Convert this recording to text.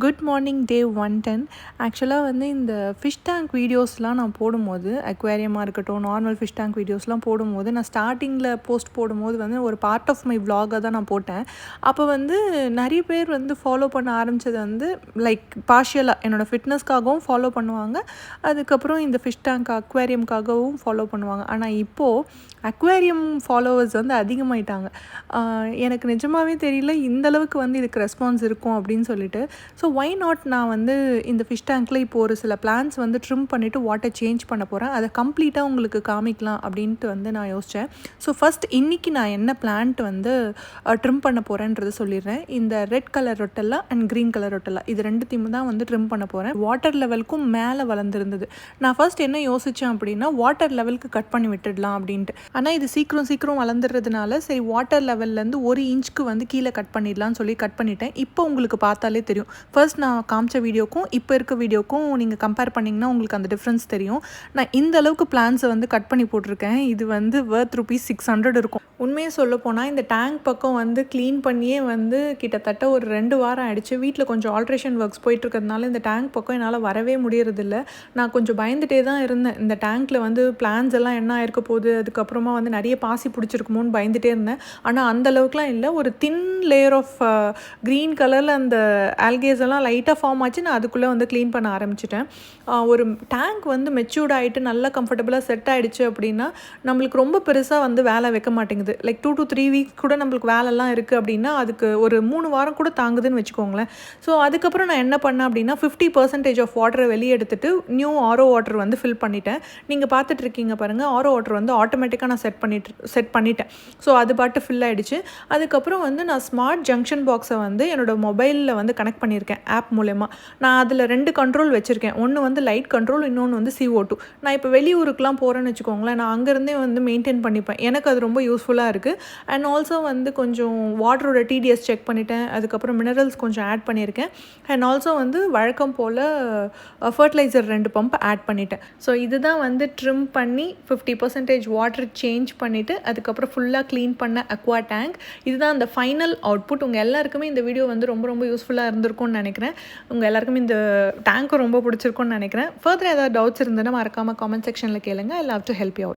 Good morning டே 110. ஆக்சுவலாக வந்து இந்த ஃபிஷ் டேங்க் வீடியோஸ்லாம் நான் போடும்போது, அக்வேரியமாக இருக்கட்டும், நார்மல் ஃபிஷ் டேங்க் வீடியோஸ்லாம் போடும்போது, நான் ஸ்டார்டிங்கில் போஸ்ட் போடும்போது வந்து ஒரு பார்ட் ஆஃப் மை விலாகாக தான் நான் போட்டேன். அப்போ வந்து நிறைய பேர் வந்து ஃபாலோ பண்ண ஆரம்பித்தது வந்து லைக் பார்ஷியலாக என்னோடய ஃபிட்னஸ்க்காகவும் ஃபாலோ பண்ணுவாங்க. அதுக்கப்புறம் இந்த ஃபிஷ் டேங்க் அக்வேரியம்காகவும் ஃபாலோ பண்ணுவாங்க. ஆனால் இப்போது அக்வேரியம் ஃபாலோவர்ஸ் வந்து அதிகமாயிட்டாங்க. எனக்கு நிஜமாகவே தெரியல இந்தளவுக்கு வந்து இதுக்கு ரெஸ்பான்ஸ் இருக்கும் அப்படின்னு சொல்லிட்டு. ஸோ ஒய் நாட் நான் வந்து இந்த ஃபிஷ் டேங்க்கில் இப்போ ஒரு சில பிளான்ஸ் வந்து ட்ரிம் பண்ணிவிட்டு வாட்டர் சேஞ்ச் பண்ண போகிறேன். அதை கம்ப்ளீட்டாக உங்களுக்கு காமிக்கலாம் அப்படின்ட்டு வந்து நான் யோசித்தேன். ஸோ ஃபஸ்ட் இன்றைக்கி நான் என்ன பிளான்ட் வந்து ட்ரிம் பண்ண போகிறேன்றது சொல்லிடுறேன். இந்த ரெட் கலர் ரொட்டெல்லா அண்ட் க்ரீன் கலர் ரொட்டெல்லா இது ரெண்டுத்தையும் தான் வந்து ட்ரிம் பண்ண போகிறேன். வாட்டர் லெவலுக்கும் மேலே வளர்ந்துருந்தது. நான் ஃபஸ்ட் என்ன யோசித்தேன் அப்படின்னா வாட்டர் லெவலுக்கு கட் பண்ணி விட்டுடலாம் அப்படின்ட்டு. ஆனால் இது சீக்கிரம் வளர்ந்துறதுனால சரி வாட்டர் லெவல்லேருந்து 1 இன்ச்சுக்கு வந்து கீழே கட் பண்ணிடலான்னு சொல்லி கட் பண்ணிட்டேன். இப்போ உங்களுக்கு பார்த்தாலே தெரியும். ஃபர்ஸ்ட் நான் காமிச்ச வீடியோக்கும் இப்போ இருக்க வீடியோக்கும் நீங்கள் கம்பேர் பண்ணிங்கன்னா உங்களுக்கு அந்த டிஃப்ரென்ஸ் தெரியும். நான் இந்த அளவுக்கு பிளான்ஸை வந்து கட் பண்ணி போட்டிருக்கேன். இது வந்து வர்த் ₹600 இருக்கும். உண்மையை சொல்ல போனால் இந்த டேங்க் பக்கம் வந்து க்ளீன் பண்ணியே வந்து கிட்டத்தட்ட ஒரு 2 வாரம் ஆகிடுச்சு. வீட்டில் கொஞ்சம் ஆல்ட்ரேஷன் ஒர்க்ஸ் போயிட்டுருக்கிறதுனால இந்த டேங்க் பக்கம் என்னால் வரவே முடியறதில்ல. நான் கொஞ்சம் பயந்துகிட்டே தான் இருந்தேன். இந்த டேங்க்கில் வந்து பிளான்ஸ் எல்லாம் என்ன ஆயிருக்க போகுது, அதுக்கப்புறமா வந்து நிறைய பாசி பிடிச்சிருக்குமோன்னு பயந்துகிட்டே இருந்தேன். ஆனால் அந்தளவுக்குலாம் இல்லை. ஒரு தின் லேயர் ஆஃப் க்ரீன் கலரில் அந்த ஆல்கேஸ் எல்லாம் லைட்டாக ஃபார்ம் ஆச்சு. நான் அதுக்குள்ளே வந்து க்ளீன் பண்ண ஆரம்பிச்சிட்டேன். ஒரு டேங்க் வந்து மெச்சூர்ட் ஆகிட்டு நல்லா கம்ஃபர்டபுளாக செட் ஆகிடுச்சு அப்படின்னா நம்மளுக்கு ரொம்ப பெருசாக வந்து வேலை வைக்க மாட்டேங்குது. லைக் 2 to 3 வீக்ஸ் கூட நம்மளுக்கு வேலைலாம் இருக்குது அப்படின்னா அதுக்கு ஒரு 3 வாரம் கூட தாங்குதுன்னு வச்சுக்கோங்களேன். ஸோ அதுக்கப்புறம் நான் என்ன பண்ணேன் அப்படின்னா 50% ஆஃப் வாட்டரை வெளியே எடுத்துட்டு நியூ ஆரோ வாட்டர் வந்து ஃபில் பண்ணிட்டேன். நீங்கள் பார்த்துட்ருக்கீங்க பாருங்கள், ஆரோ வாட்டர் வந்து ஆட்டோமேட்டிக்காக நான் செட் பண்ணிட்டேன். ஸோ அது பாட்டு ஃபில் ஆகிடுச்சு. அதுக்கப்புறம் வந்து நான் ஸ்மார்ட் ஜங்ஷன் பாக்ஸை வந்து என்னோடய மொபைலில் வந்து கனெக்ட் பண்ணியிருக்கேன் ஆப் மூலமா. நான் அதில் 2 கண்ட்ரோல் வச்சுருக்கேன். ஒன்று வந்து லைட் கண்ட்ரோல், இன்னொன்று வந்து CO2. நான் இப்போ வெளியூருக்குலாம் போகிறேன்னு வச்சுக்கோங்களேன், நான் அங்கேருந்தே வந்து மெயின்டைன் பண்ணிப்பேன். எனக்கு அது ரொம்ப யூஸ்ஃபுல்லாக இருக்குது. அண்ட் ஆல்சோ வந்து கொஞ்சம் வாட்டரோட TDS செக் பண்ணிட்டேன். அதுக்கப்புறம் மினரல்ஸ் கொஞ்சம் ஆட் பண்ணியிருக்கேன். அண்ட் ஆல்சோ வந்து வழக்கம் போல் ஃபர்டிலைசர் 2 பம்ப் ஆட் பண்ணிட்டேன். ஸோ இதுதான் வந்து ட்ரிம் பண்ணி 50% வாட்டர் சேஞ்ச் பண்ணிவிட்டு அதுக்கப்புறம் ஃபுல்லாக க்ளீன் பண்ண அக்வா டேங்க். இதுதான் அந்த ஃபைனல் அவுட்புட். உங்கள் எல்லாருக்குமே இந்த வீடியோ வந்து ரொம்ப யூஸ்ஃபுல்லாக இருந்திருக்கும்னு நினைக்கிறேன். உங்கள் எல்லாருக்குமே இந்த டேங்க்கும் ரொம்ப பிடிச்சிருக்கும்னு நினைக்கிறேன். ஃபர்தர் ஏதாவது டவுட்ஸ் இருந்ததுன்னா மறக்காமல் காமெண்ட் செக்ஷனில் கேளுங்க. I love to help you out.